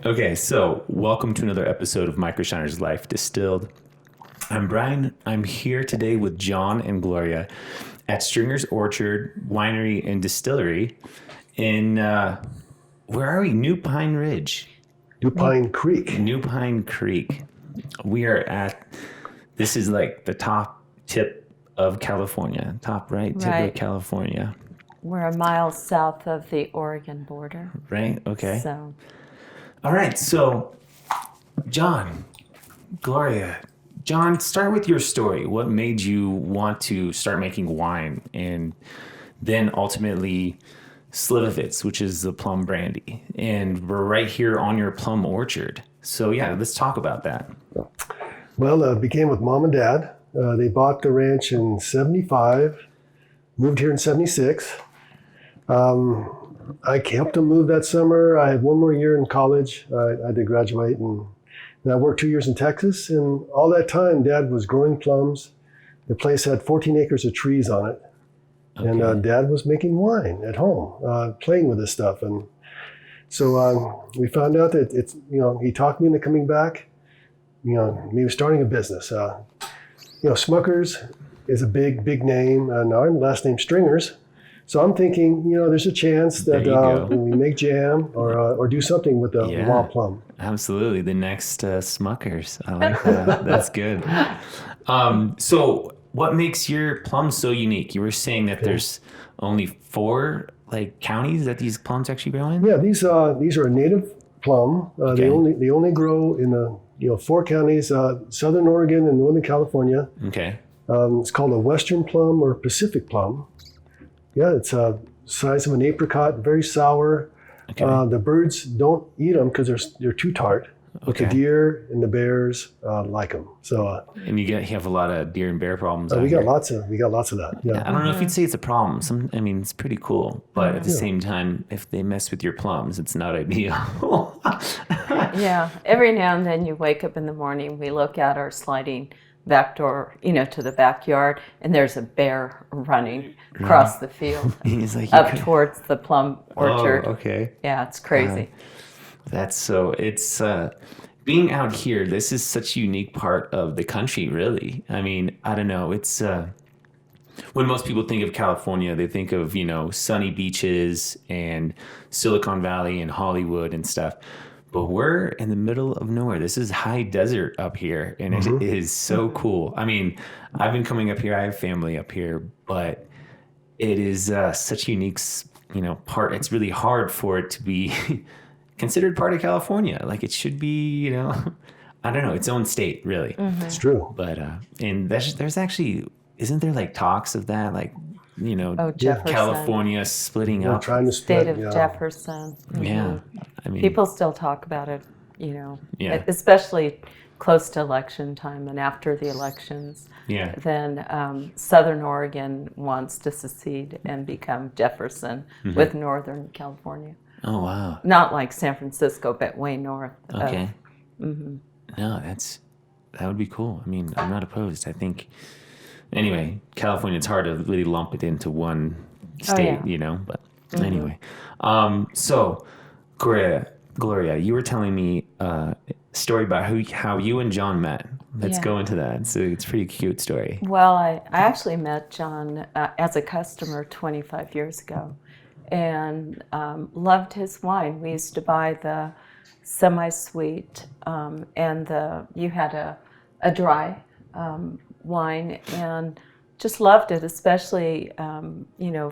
Okay, so welcome to another episode of MicroShiner's Life Distilled. I'm Brian. I'm here today with John and Gloria at Stringer's Orchard, Winery, and Distillery in, where are we? New Pine Ridge. New Pine Creek. New Pine Creek. We are this is like the top tip of California, top right tip of California. We're a mile south of the Oregon border. Right, okay. So, all right, so John, Gloria, John, start with your story. What made you want to start making wine and then ultimately Slivovitz, which is the plum brandy? And we're right here on your plum orchard. So yeah, let's talk about that. Well, it began with mom and dad. They bought the ranch in 75, moved here in 76. I helped them move that summer. I had one more year in college. I had to graduate, and I worked 2 years in Texas. And all that time, Dad was growing plums. The place had 14 acres of trees on it. Okay. And Dad was making wine at home, playing with this stuff. And so we found out that he talked me into coming back. He was starting a business. Smucker's is a big name. And our last name Stringers. So I'm thinking, there's a chance that when we make jam or do something with the raw plum. Absolutely. The next Smuckers. I like that. That's good. So what makes your plums so unique? You were saying that there's only 4 counties that these plums actually grow in? Yeah, these are a native plum. They only grow in the 4 counties, Southern Oregon and Northern California. Okay. It's called a Western plum or Pacific plum. Yeah, it's a size of an apricot, very sour. Okay. The birds don't eat them because they're too tart. But the deer and the bears like them. So and you have a lot of deer and bear problems. We got lots of that. Yeah. I don't know if you'd say it's a problem. It's pretty cool, but at the same time, if they mess with your plums, it's not ideal. Yeah, every now and then you wake up in the morning, we look out our sliding back door, to the backyard, and there's a bear running across the field up towards the plum orchard. Oh, okay. Yeah, it's crazy. It's being out here, this is such a unique part of the country, really. I mean, I don't know, it's when most people think of California, they think of, sunny beaches and Silicon Valley and Hollywood and stuff. But we're in the middle of nowhere. This is high desert up here, and it is so cool. I mean, I've been coming up here. I have family up here, but it is such a unique, part. It's really hard for it to be considered part of California. Like it should be, I don't know, its own state, really. Mm-hmm. It's true. But and there's actually, isn't there talks of that, California splitting up? Trying to split, State of Jefferson. Mm-hmm. Yeah. I mean, people still talk about it, especially close to election time and after the elections. Yeah. Then Southern Oregon wants to secede and become Jefferson with Northern California. Oh, wow. Not like San Francisco, but way north. Okay. No, that would be cool. I mean, I'm not opposed. I think, anyway, California, it's hard to really lump it into one state, but anyway. So, Gloria, you were telling me a story about how you and John met. Let's go into that. So it's a pretty cute story. Well, I actually met John as a customer 25 years ago and loved his wine. We used to buy the semi-sweet and you had a dry wine and just loved it, especially,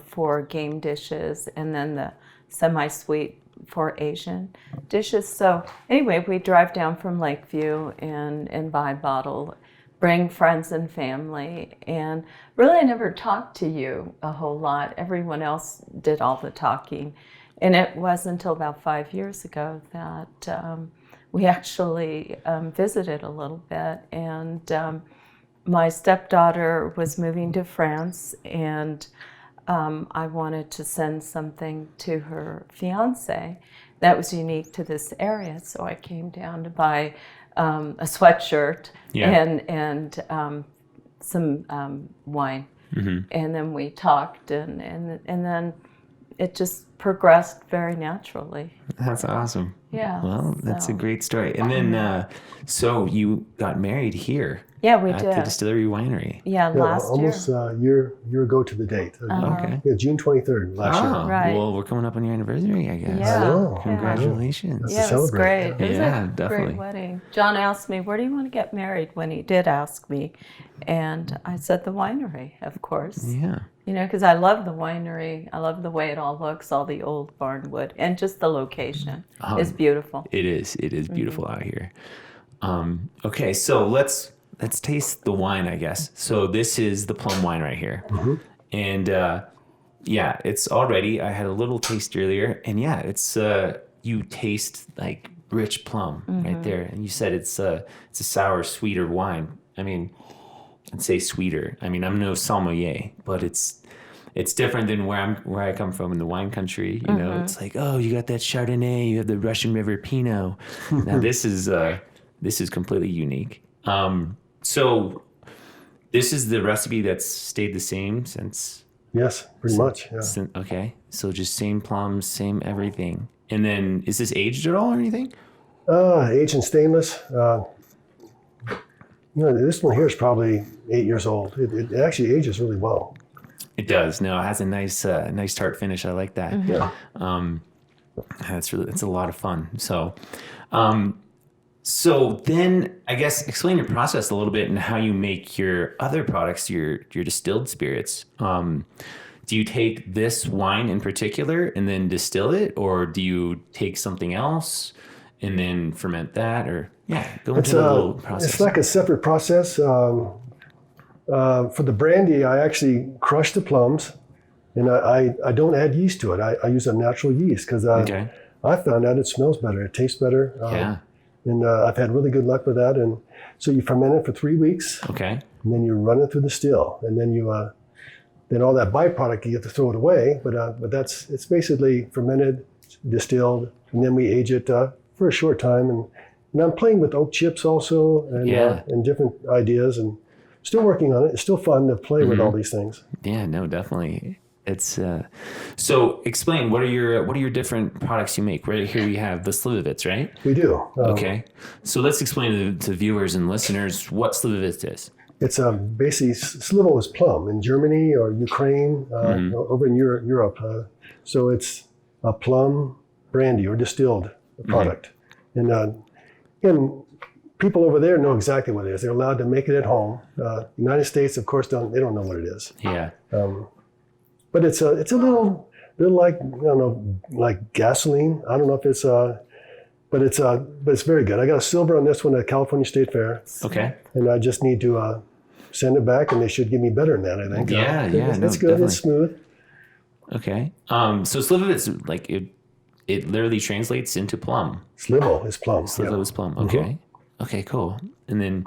for game dishes and then the semi-sweet for Asian dishes. So anyway, we drive down from Lakeview and buy a bottle, bring friends and family, and really I never talked to you a whole lot. Everyone else did all the talking. And it wasn't until about 5 years ago that we actually visited a little bit. And my stepdaughter was moving to France, and I wanted to send something to her fiance that was unique to this area. So I came down to buy a sweatshirt and some wine. Mm-hmm. And then we talked, and then it just progressed very naturally. That's awesome. Yeah. Well, that's a so- great story. And then, so you got married here Yeah, we at did. the Distillery Winery. Yeah, Yeah, last almost year. a year ago to the date. Okay. Yeah, June 23rd last year. Oh, Right. well, we're coming up on your anniversary, I guess. Yeah. I know. Congratulations. That's Yeah, to it was celebrate. great. It was Yeah, a definitely. great wedding. John asked me, where do you want to get married, when he did ask me. And I said the winery, of course. Yeah. You know, because I love the winery. I love the way it all looks, all the old barnwood. And just the location is beautiful. It is. It is beautiful out here. Okay, so let's taste the wine, I guess. So this is the plum wine right here. And yeah, it's already, I had a little taste earlier, and yeah, it's you taste like rich plum right there. And you said it's a sour, sweeter wine. I mean, I'd say sweeter. I mean, I'm no sommelier, but it's different than where I come from in the wine country. You know, it's like, oh, you got that Chardonnay, you have the Russian River Pinot. Now this is completely unique. So this is the recipe that's stayed the same since. Yes, pretty much. Yeah. Okay, so just same plums, same everything. And then is this aged at all or anything? Aged in stainless. This one here is probably 8 years old. It actually ages really well. It does. No, it has a nice tart finish. I like that. Yeah. It's a lot of fun. So, so then I guess explain your process a little bit and how you make your other products, your distilled spirits. Do you take this wine in particular and then distill it, or do you take something else and then ferment that, or go into the little process? It's like a separate process. For the brandy, I actually crush the plums, and I don't add yeast to it. I use a natural yeast because I found out it smells better, it tastes better. And I've had really good luck with that. And so you ferment it for 3 weeks, Okay. and then you run it through the still, and then you then all that byproduct you have to throw it away. But it's basically fermented, distilled, and then we age it for a short time. And I'm playing with oak chips also, and different ideas, and still working on it. It's still fun to play with all these things. Yeah, no, definitely. It's so explain what are your different products you make? Right here we have the Slivovitz, right? We do. Okay. So let's explain to viewers and listeners what Slivovitz is. It's basically Slivo is plum in Germany or Ukraine, over in Europe. So it's a plum brandy or distilled product. And people over there know exactly what it is. They're allowed to make it at home. United States, of course, they don't know what it is. Yeah. But it's a little like, I don't know, like gasoline. I don't know if it's but it's very good. I got a silver on this one at California State Fair. Okay. And I just need to send it back, and they should give me better than that, I think. Yeah, It's good. definitely. It's smooth. Okay. So Slivovitz, like it literally translates into plum. Slivo is plum. Slivo is plum. Okay. Okay, cool. And then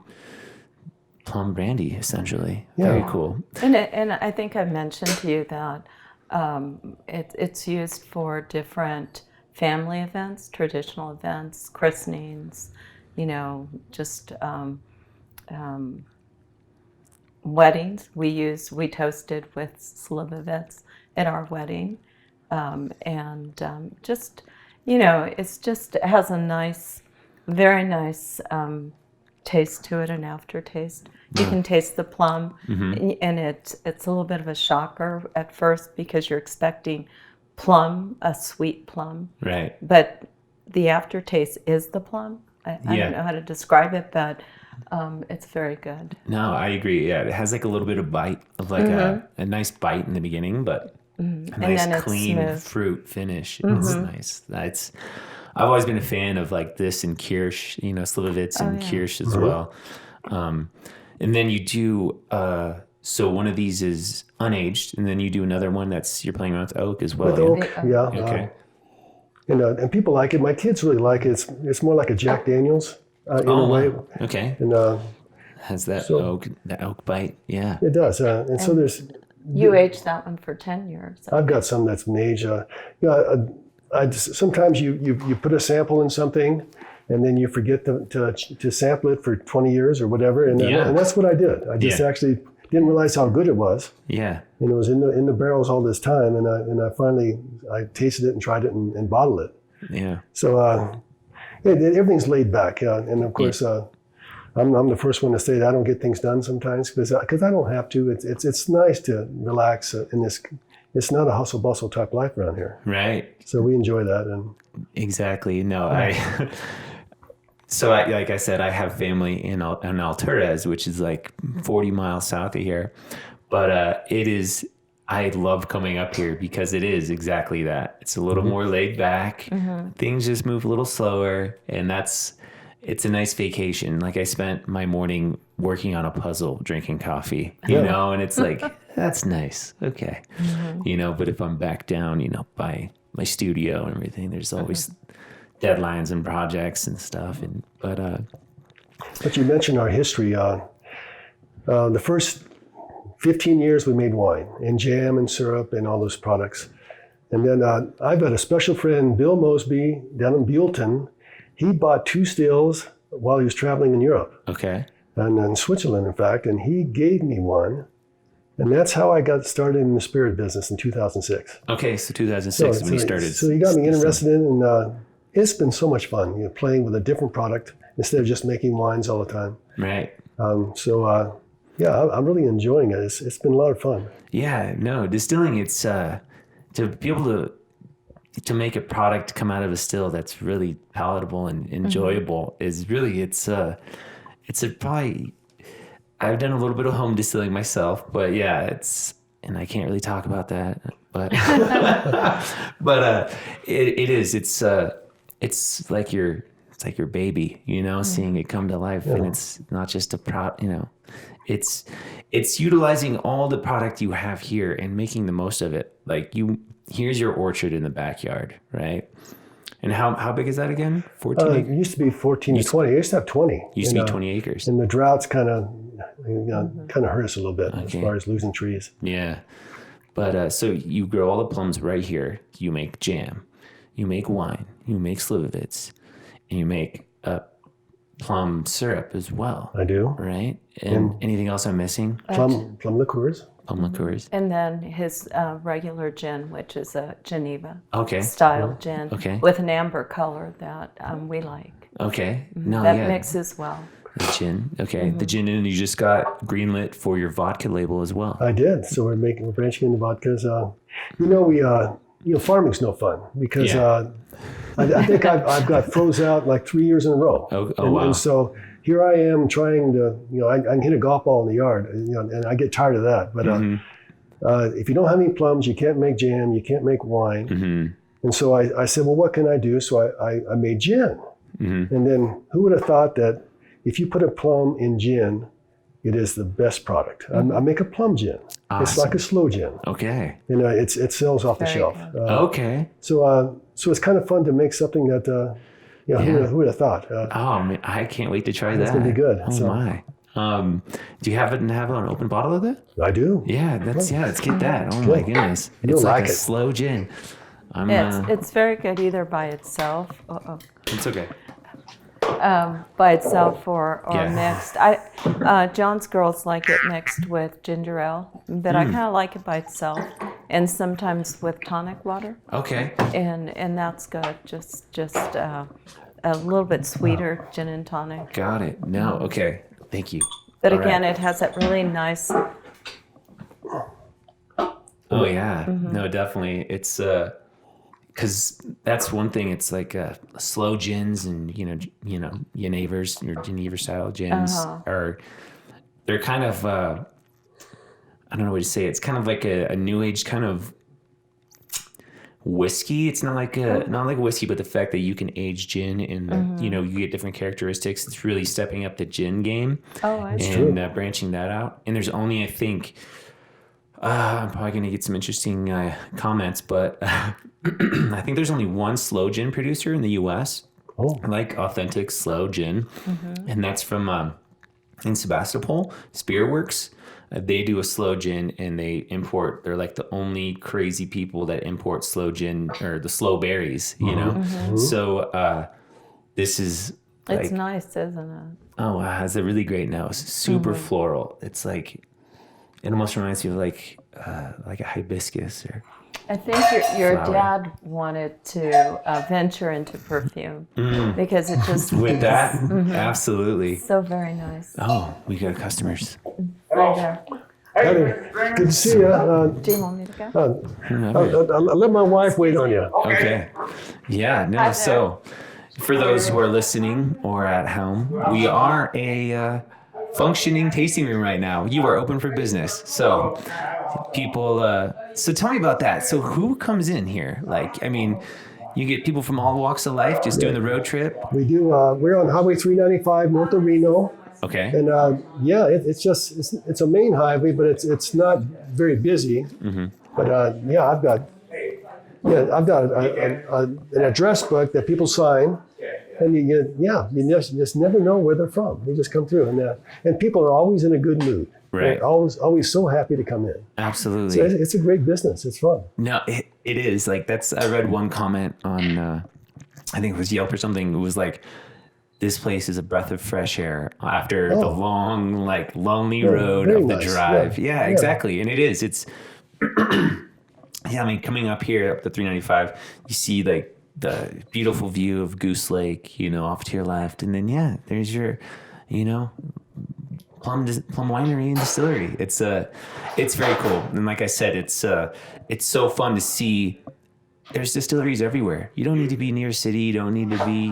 plum brandy, essentially. Yeah. Very cool. And I think I mentioned to you that it's used for different family events, traditional events, christenings, just weddings. We toasted with Slivovitz at our wedding, just it has a nice, very nice taste to it, an aftertaste. You can taste the plum, and it's a little bit of a shocker at first because you're expecting plum, a sweet plum, Right. but the aftertaste is the plum. I don't know how to describe it, but it's very good. No, I agree. Yeah, it has like a little bit of bite of like a nice bite in the beginning, but a nice then it's clean smooth. fruit finish. It's nice. I've always been a fan of like this and Kirsch, Slivovitz and Kirsch as well. And then you do, so one of these is unaged, and then you do another one you're playing around with oak as well. With yeah? oak, yeah. Okay. And people like it. My kids really like it. It's more like a Jack Daniels in a way. Wow. Okay. And Has that oak bite. Yeah. it does. And so there's. You aged that one for 10 years. I've got some that's an age. Sometimes you put a sample in something, and then you forget to sample it for 20 years or whatever. And that's what I did. I just actually didn't realize how good it was. Yeah. And it was in the barrels all this time, and I finally tasted it and tried it and bottled it. Yeah. So everything's laid back, and of course I'm the first one to say that I don't get things done sometimes because I don't have to. It's nice to relax in this. It's not a hustle bustle type life around here. Right. So we enjoy that. And exactly. No, like I said, I have family in Alturas, which is like 40 miles south of here. But I love coming up here because it is exactly that. It's a little more laid back. Things just move a little slower. And it's a nice vacation. Like I spent my morning working on a puzzle, drinking coffee, you know, and it's like, that's nice. Okay. But if I'm back down, by my studio and everything, there's always deadlines and projects and stuff. But you mentioned our history. The first 15 years we made wine and jam and syrup and all those products. And then I've got a special friend, Bill Mosby, down in Buellton. He bought 2 stills while he was traveling in Europe. Okay. And in Switzerland, in fact, and he gave me one. And that's how I got started in the spirit business in 2006. Okay, so 2006 when you started. So you got me interested in, and it's been so much fun, playing with a different product instead of just making wines all the time. Right. I'm really enjoying it. It's been a lot of fun. Yeah, no, distilling, it's to be able to make a product come out of a still that's really palatable and enjoyable is really, it's probably, I've done a little bit of home distilling myself, but yeah, and I can't really talk about that, but, it is, it's like your baby, seeing it come to life. And it's not just it's utilizing all the product you have here and making the most of it. Like here's your orchard in the backyard, right? And how big is that again? 14 acres? It used to be 14 to 20. I used to have 20. Used to be 20 acres. And the droughts kind of hurt us a little bit as far as losing trees. Yeah. But so you grow all the plums right here. You make jam. You make wine. You make Slivovitz. And you make plum syrup as well. I do. Right? And anything else I'm missing? Plum liqueurs. Plum liqueurs. And then his regular gin, which is a Geneva style gin with an amber color that we like. Okay. That mixes well. The gin. Okay. The gin, and you just got greenlit for your vodka label as well. I did. So we're branching into vodkas. Farming's no fun because I think I've got froze out like 3 years in a row. Wow. And so here I am trying to, I can hit a golf ball in the yard, and I get tired of that. But if you don't have any plums, you can't make jam, you can't make wine. And so I said, well, what can I do? So I made gin. And then who would have thought that if you put a plum in gin, it is the best product. I make a plum gin. Awesome. It's like a slow gin. Okay. And it sells off the shelf. Okay. So it's kind of fun to make something that, who would have thought? Man, I can't wait to try that. It's going to be good. Oh, my. Do you happen to have an open bottle of that? I do. Yeah, let's get that. Oh, my goodness. It's like a slow gin. It's very good either by itself. It's okay. By itself or mixed. John's girls like it mixed with ginger ale, but I kind of like it by itself, and sometimes with tonic water. Okay. And that's good. Just a little bit sweeter gin and tonic. Got it. No. Okay. Thank you. But again, it has that really nice. Oh yeah. No, definitely. It's because that's one thing. It's like slow gins and Genevers or Geneva style gins they're kind of I don't know what to say. It's kind of like a new age kind of whiskey. It's not like whiskey, but the fact that you can age gin and you get different characteristics. It's really stepping up the gin game. And branching that out. And there's only, I think, I'm probably going to get some interesting comments, but I think there's only one slow gin producer in the U.S. Like authentic slow gin, and that's from in Sebastopol, Spirit Works. They do a slow gin, and they import. They're like the only crazy people that import slow gin or the slow berries. So this is. It's nice, isn't it? Oh, it has a really great nose. Super floral. It's like. It almost reminds you of like a hibiscus or. I think your Flower. dad wanted to venture into perfume because it just With that, absolutely. so very nice. Oh, we got customers. Right there. Howdy. Good to see you. Do you want me to go? I'll let my wife wait on you. Okay. Yeah, no, so for those who are listening or at home, we are a functioning tasting room right now. You are open for business. So people, so tell me about that. So who comes in here? Like, I mean, you get people from all walks of life just doing the road trip. We do. We're on Highway 395 north of Reno. Okay. And it's a main highway, but it's not very busy. But I've got an address book that people sign, and you just never know where they're from. They just come through, and people are always in a good mood. Right. They're always so happy to come in. Absolutely. So it's a great business. It's fun. No, it is. Like I read one comment on, I think it was Yelp or something. It was like, this place is a breath of fresh air after the long, like lonely road of the nice. drive. Yeah. Yeah, exactly. And it is. It's, yeah, I mean, coming up here, up the 395, you see like the beautiful view of Goose Lake, off to your left. And then, there's your, Plum Winery and Distillery. It's very cool. And like I said, it's so fun to see. There's distilleries everywhere. You don't need to be near a city. You don't need to be,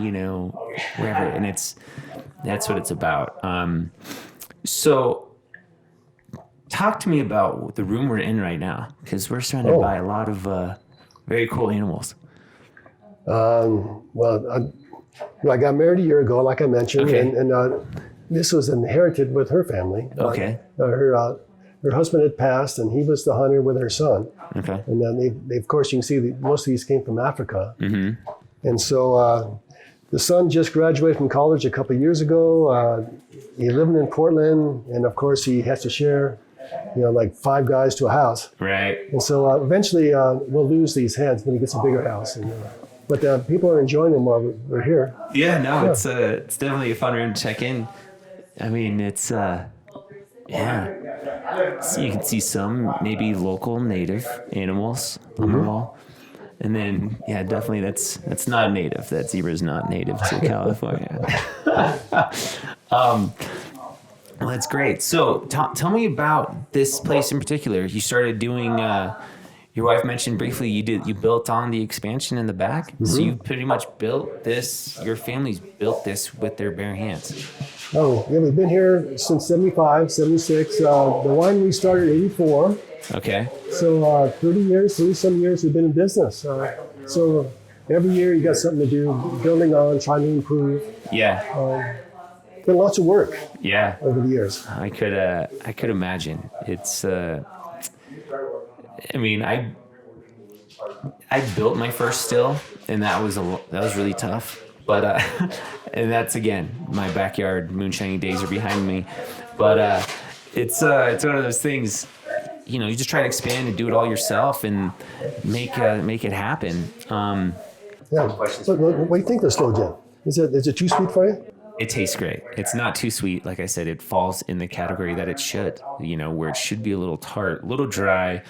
wherever. And that's what it's about. So talk to me about the room we're in right now, because we're starting to buy a lot of very cool animals. Well, I got married a year ago, like I mentioned, Okay. and this was inherited with her family. Okay. Her husband had passed, and he was the hunter with her son. Okay. And then they of course, you can see most of these came from Africa. Mm-hmm. And so the son just graduated from college a couple of years ago. He lived in Portland, and of course, he has to share, like 5 guys to a house. Right. And so eventually we'll lose these heads when he gets a bigger house. But people are enjoying them while we're here. Yeah, no, it's definitely a fun room to check in. I mean, it's so you can see some maybe local native animals on the wall, and then definitely that's not native. That zebra is not native to California. Well, that's great. So tell me about this place in particular. You started doing. Your wife mentioned briefly you built on the expansion in the back. So you pretty much built this. Your family's built this with their bare hands. Oh, yeah, we've been here since 75, 76. The winery started in 84. Okay. So 30 some years we've been in business. So every year you got something to do, building on, trying to improve. Yeah. Been lots of work Yeah. over the years. I could imagine. It's I mean, I built my first still, and that was really tough. But and that's again, my backyard moonshining days are behind me. But it's one of those things. You just try to expand and do it all yourself and make it happen. Yeah. What do you think of the slow gin? Is it too sweet for you? It tastes great. It's not too sweet. Like I said, it falls in the category that it should, where it should be a little tart, a little dry.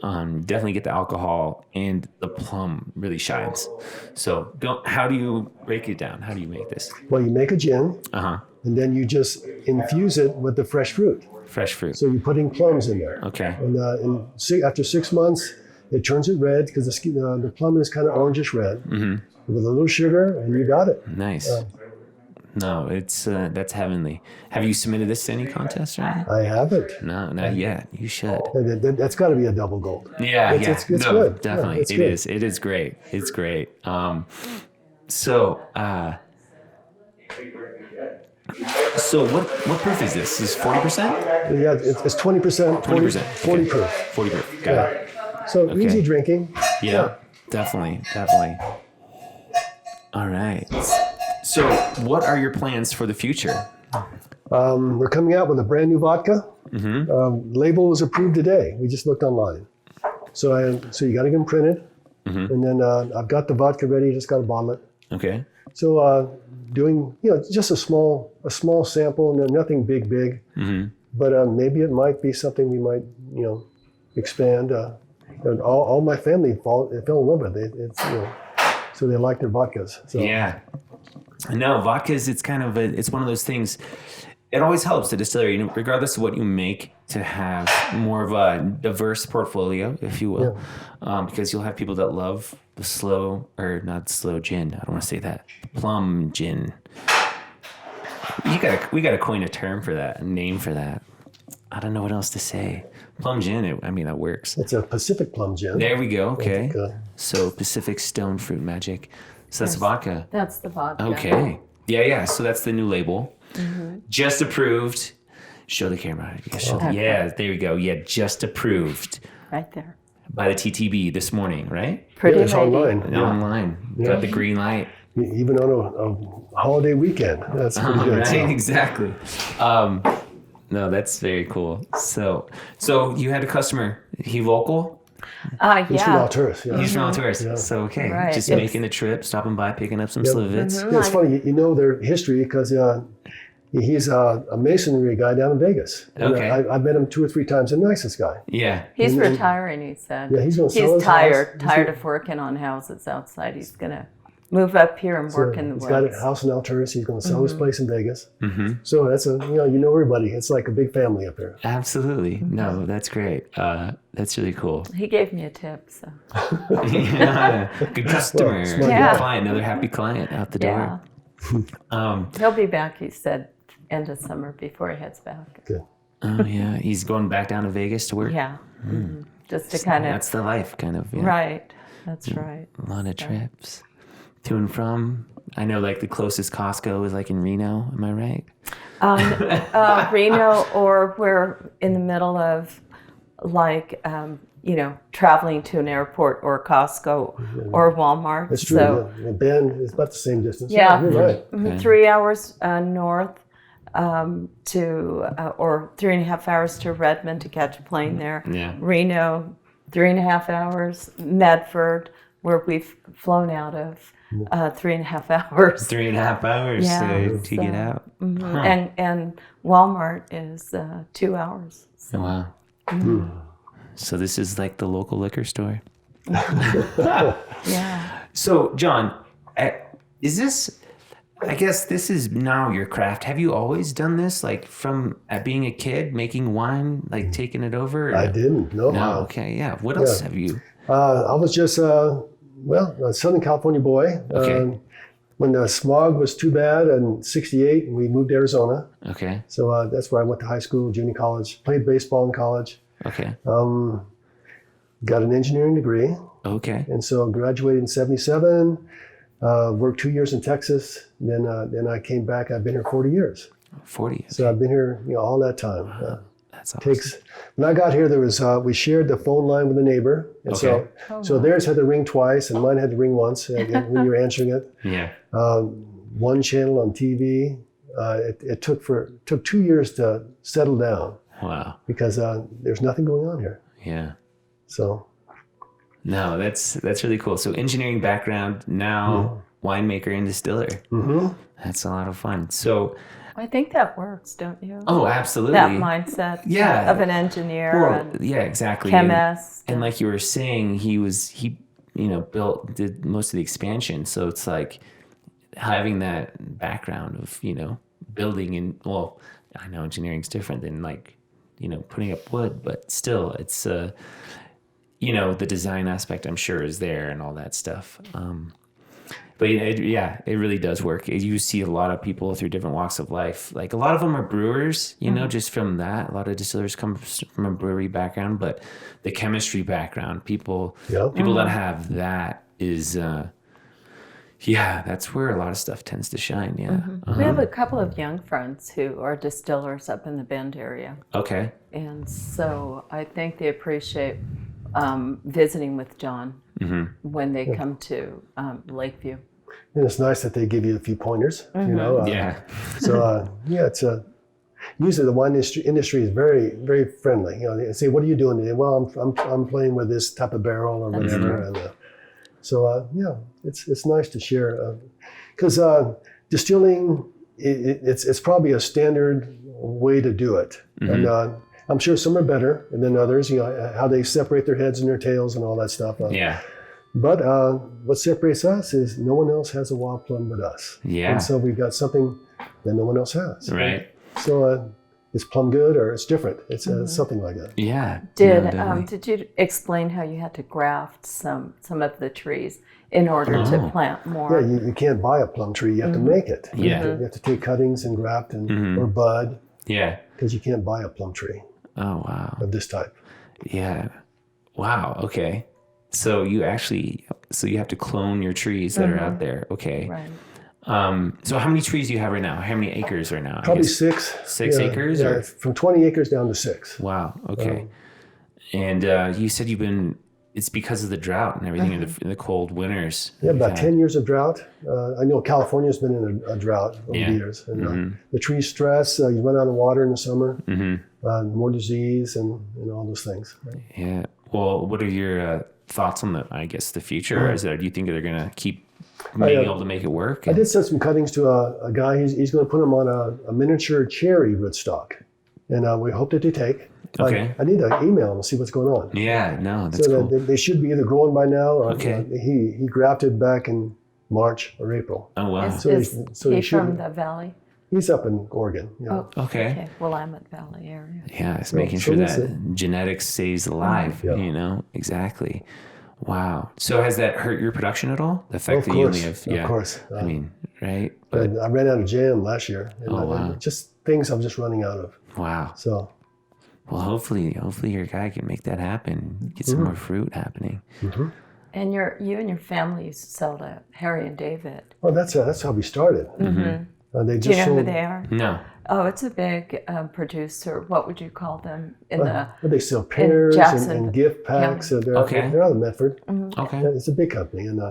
Definitely get the alcohol, and the plum really shines. So how do you break it down? How do you make this? Well, you make a gin, Uh-huh. and then you just infuse it with the fresh fruit. Fresh fruit. So you're putting plums in there. Okay. And after 6 months, it turns it red because the plum is kind of orangish red. Mm-hmm. With a little sugar, and you got it. Nice. No, it's that's heavenly. Have you submitted this to any contest or anything? I haven't. No, not yet. You should. That's got to be a double gold. Yeah, It's no, good. definitely. Yeah, it's It good. is. It is great. It's great. So what proof is this? Is 40%? Yeah, it's 20%, 20%. 40 proof. 40 proof. Got it. So easy drinking. Yeah, definitely. All right. So what are your plans for the future? We're coming out with a brand new vodka. Mm-hmm. Label was approved today. We just looked online. So you got to get them printed. Mm-hmm. And then I've got the vodka ready. Just got to bottle it. Okay. So doing just a small sample, nothing big. Mm-hmm. but maybe it might be something we might, expand. And all my family fell in love with it. It's, so they like their vodkas. So. Yeah. No, vodkas, it's kind of it's one of those things. It always helps the distillery, regardless of what you make, to have more of a diverse portfolio, if you will, because you'll have people that love the not slow gin. I don't want to say that. Plum gin. We got to coin a term for that, a name for that. I don't know what else to say. Plum gin, that works. It's a Pacific Plum gin. There we go. Okay. So Pacific Stone Fruit Magic. So that's vodka. That's the vodka. Okay. Yeah. So that's the new label. Mm-hmm. Just approved. Show the camera. Yeah, there we go. Yeah, just approved. Right there. By the TTB this morning, right? Pretty it's online. Online. Got the green light. Even on a holiday weekend. That's pretty good. Right, exactly. No, that's very cool. So you had a customer. He local? Yeah. He's from Alturas. Yeah. He's from Alturas. Yeah. So, okay. Right. Just making the trip, stopping by, picking up some Slivovitz. Yeah, it's funny. You know their history because he's a masonry guy down in Vegas. And okay. I met him 2 or 3 times. The nicest guy. Yeah. He's retiring, he said. Yeah, he's going to sell his tired house. of working on houses outside. He's going to move up here and work in the woods. He's got a house in Alturas. He's going to sell his place in Vegas. Mm-hmm. So that's you know everybody. It's like a big family up there. Absolutely. No, that's great. That's really cool. He gave me a tip, so. Yeah, good customer. Well, good client. Another happy client out the door. Yeah. He'll be back, he said, end of summer before he heads back. Good. Oh, yeah. He's going back down to Vegas to work? Yeah. Mm-hmm. Just to kind of. That's the life, kind of. Yeah. Right. That's right. A lot of trips. To and from. I know, like, the closest Costco is, like, in Reno. Am I right? Reno, or we're in the middle of, like, traveling to an airport or Costco or Walmart. That's true. So, yeah. Bend is about the same distance. Yeah. You're right. Mm-hmm. 3 hours north or 3.5 hours to Redmond to catch a plane there. Yeah. Reno, 3.5 hours. Medford, where we've flown out of, 3.5 hours. 3.5 hours to get out. Mm-hmm. Huh. And Walmart is 2 hours. So. Wow. Mm-hmm. So this is like the local liquor store. Yeah. So, John, is this, I guess this is now your craft. Have you always done this, like from being a kid, making wine, like taking it over? I didn't. No. Okay. Yeah. What else have you? I was just, a Southern California boy. Okay. When the smog was too bad in '68, we moved to Arizona. Okay. So that's where I went to high school, junior college, played baseball in college. Okay. Got an engineering degree. Okay. And so graduated in '77, worked 2 years in Texas. Then I came back. I've been here 40 years. 40. Okay. So I've been here, all that time. That's awesome. When I got here, there was we shared the phone line with a neighbor, and so theirs had to ring twice, and mine had to ring once when you were answering it. Yeah. One channel on TV. It took 2 years to settle down. Wow. Because there's nothing going on here. Yeah. So. No, that's really cool. So engineering background, now winemaker and distiller. Mm-hmm. That's a lot of fun. So. I think that works, don't you? Oh, absolutely. That mindset of an engineer and exactly. chemist. And like you were saying, he did most of the expansion. So it's like having that background of, building and, well, I know engineering's different than like, putting up wood, but still it's, the design aspect I'm sure is there and all that stuff. But it really does work. You see a lot of people through different walks of life. Like a lot of them are brewers, just from that. A lot of distillers come from a brewery background, but the chemistry background, people that have that is, that's where a lot of stuff tends to shine. Yeah. Mm-hmm. We have a couple of young friends who are distillers up in the Bend area. Okay. And so I think they appreciate visiting with John when they come to Lakeview. And it's nice that they give you a few pointers, Yeah. So it's usually the wine industry is very, very friendly. They say, "What are you doing today?" Well, I'm playing with this type of barrel or whatever. And so it's nice to share because distilling it's probably a standard way to do it. And I'm sure some are better than others, how they separate their heads and their tails and all that stuff. Yeah. But what separates us is no one else has a wild plum but us. Yeah. And so we've got something that no one else has. Right. So it's plum good or it's different. It's something like that. Yeah. Did you explain how you had to graft some of the trees in order to plant more? Yeah, you can't buy a plum tree. You have to make it. Yeah. You have to take cuttings and graft or bud. Yeah. Because you can't buy a plum tree. Oh, wow. Of this type. Yeah. Wow. Okay. So you have to clone your trees that are out there. Okay. Right. So how many trees do you have right now? How many acres right now? Probably 6. 6 acres? Yeah, Or? from 20 acres down to 6. Wow. Okay. And you said it's because of the drought and everything in the cold winters. Yeah, about 10 years of drought. I know California's been in a drought over the years. And the trees stress, you run out of water in the summer, more disease and all those things. Right? Yeah. Well, what are your thoughts on the future? Do you think they're going to keep being able to make it work? I did send some cuttings to a guy. He's going to put them on a miniature cherry rootstock. And we hope that they take. Okay. I need to email him and see what's going on. Yeah, no, that's so cool. They should be either growing by now or Okay. He grafted back in March or April. Oh, wow. Is he he should from be. the valley? He's up in Oregon. Yeah. Oh, Okay. Well, I'm at Valley area. Yeah, it's So- making so sure that's that genetics stays alive, Yeah. Exactly. Wow. So has that hurt your production at all? The fact Of that course, you only have, of course. I mean, right? But I ran out of jam last year. And wow. Just things I'm just running out of. wow. So, Well, hopefully your guy can make that happen. Get some more fruit happening. And you and your family used to sell to Harry and David. well, that's how we started. They Do you just know who sold. they are? No. Oh, it's a big producer. What would you call them They sell pears Jackson and gift packs. They're out of Medford. Okay. It's a big company, and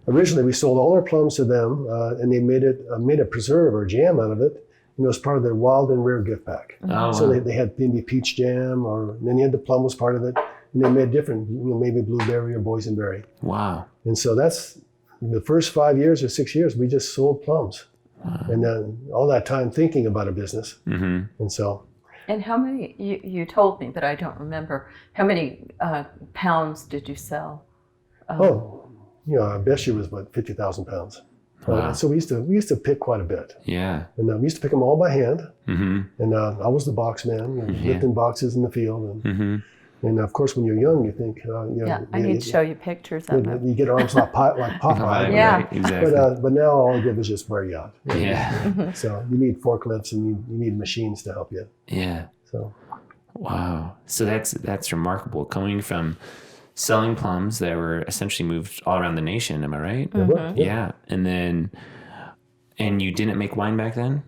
originally we sold all our plums to them, and they made a preserve or jam out of it. As part of their wild and rare gift pack. Oh, So wow. they had maybe peach jam, and then you had the plum was part of it, and they made different, maybe blueberry or boysenberry. Wow. And so that's the first 5 years or 6 years we just sold plums, and then all that time thinking about a business. And so. And how many, you told me, but I don't remember, how many pounds did you sell? Our best year was about 50,000 pounds. Wow. So we used to pick quite a bit, Yeah. and we used to pick them all by hand. And I was the box man, lifting boxes in the field, and of course when you're young, you think, I need to show you pictures of it. you get arms like Popeye. Yeah. Right, exactly. But now all it did was just wear you out. Yeah. So you need forklifts and you need machines to help you. Yeah. So Wow. So that's remarkable. Coming from selling plums that were essentially moved all around the nation, am I right? Yeah. And you didn't make wine back then?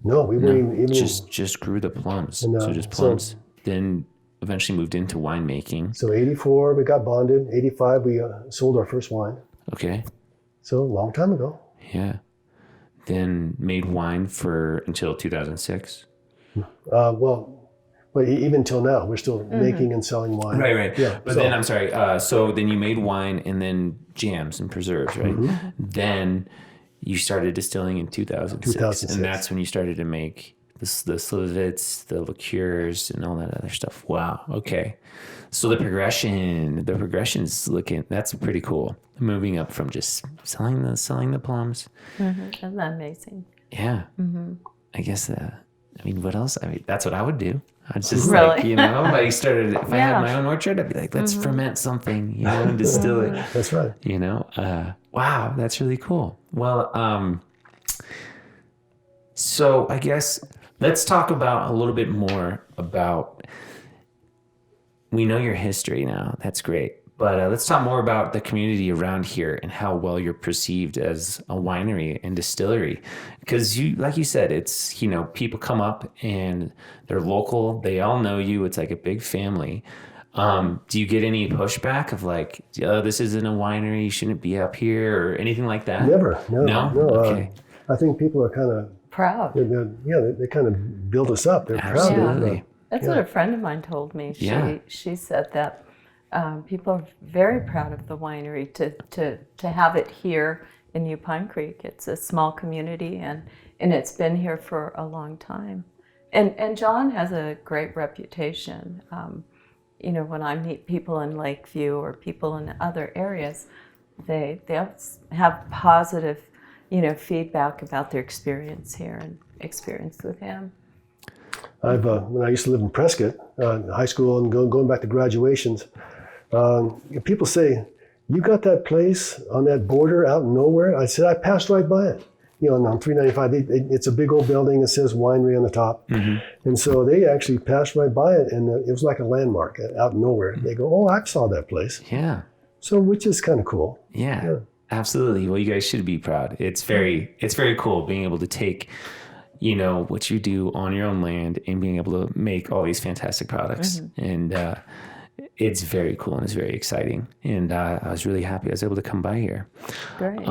no, we were even Just grew the plums. And, So just plums. Then eventually moved into winemaking. so 84 we got bonded. 85 we sold our first wine. Okay. So a long time ago. Yeah. Then made wine until 2006. But even till now, we're still making and selling wine. Right. Yeah. But then I'm sorry. So then you made wine and then jams and preserves, right? Then you started distilling in 2006, 2006. and that's when you started to make the Slivovitz, the liqueurs, and all that other stuff. Wow. Okay. So the progression's that's pretty cool. Moving up from just selling the plums. Isn't that amazing? Yeah. I guess. What else? That's what I would do. I'd just Really? if I had my own orchard, I'd be like, let's ferment something, and distill it. That's right. Wow, that's really cool. Well, so I guess let's talk about a little bit more about, we know your history now. That's great. But let's talk more about the community around here and how well you're perceived as a winery and distillery. Because like you said, it's, people come up and they're local. They all know you. It's like a big family. Do you get any pushback of like, this isn't a winery, you shouldn't be up here or anything like that? Never. No? Okay. I think people are kind of Proud. they kind of build us up. They're proud. Absolutely. That's what a friend of mine told me. She said that people are very proud of the winery to have it here in New Pine Creek. It's a small community, and and it's been here for a long time. And John has a great reputation. You know, when I meet people in Lakeview or people in other areas, they'll have positive, you know, feedback about their experience here and experience with him. When I used to live in Prescott, high school, and going back to graduations, people say, "You got that place on that border out in nowhere?" I said, "I passed right by it." You know, on 395, it's a big old building. It says Winery on the top. Mm-hmm. And so they actually passed right by it, and it was like a landmark out in nowhere. They go, "Oh, I saw that place." Yeah. So, which is kind of cool. Yeah, absolutely. Well, you guys should be proud. It's very cool being able to take, you know, what you do on your own land and being able to make all these fantastic products. Mm-hmm. And it's very cool and it's very exciting. And I was really happy I was able to come by here. Great.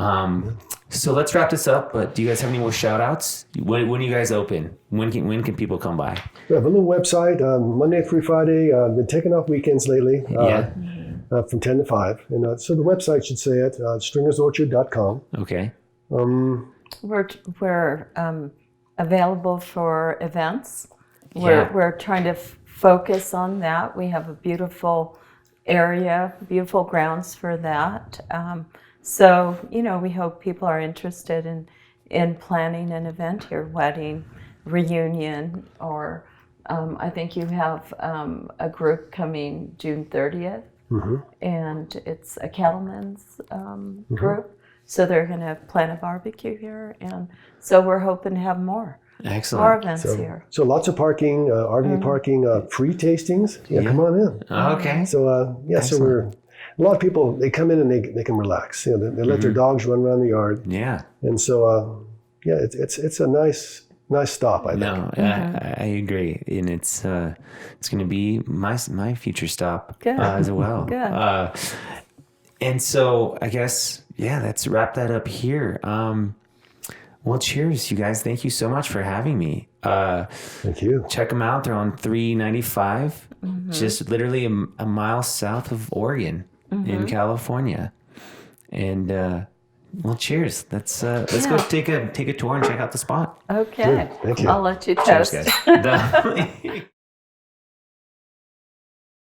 So let's wrap this up. But do you guys have any more shout outs? When are you guys open? When can people come by? We have a little website, Monday through Friday. Been taking off weekends lately. From 10 to 5. And so the website should say it, stringersorchard.com. Okay. We're available for events. We're trying to focus on that. We have a beautiful area, beautiful grounds for that. So, you know, we hope people are interested in planning an event here, wedding, reunion, or I think you have a group coming June 30th. Mm-hmm. And it's a cattleman's group, so they're going to plan a barbecue here, and so we're hoping to have more events here. So lots of parking, RV parking, free tastings. Yeah, come on in. Okay. So so a lot of people, they come in and they can relax. You know, they let their dogs run around the yard. Yeah. And so it's a nice stop, I think. No, I agree, and it's going to be my future stop as well. Good. And so I guess let's wrap that up here. Well, cheers, you guys! Thank you so much for having me. Thank you. Check them out. They're on 395, just literally a mile south of Oregon in California, and. Well, cheers. Let's go take a tour and check out the spot. Okay. Good. Thank you. I'll let you toast. Cheers, guys.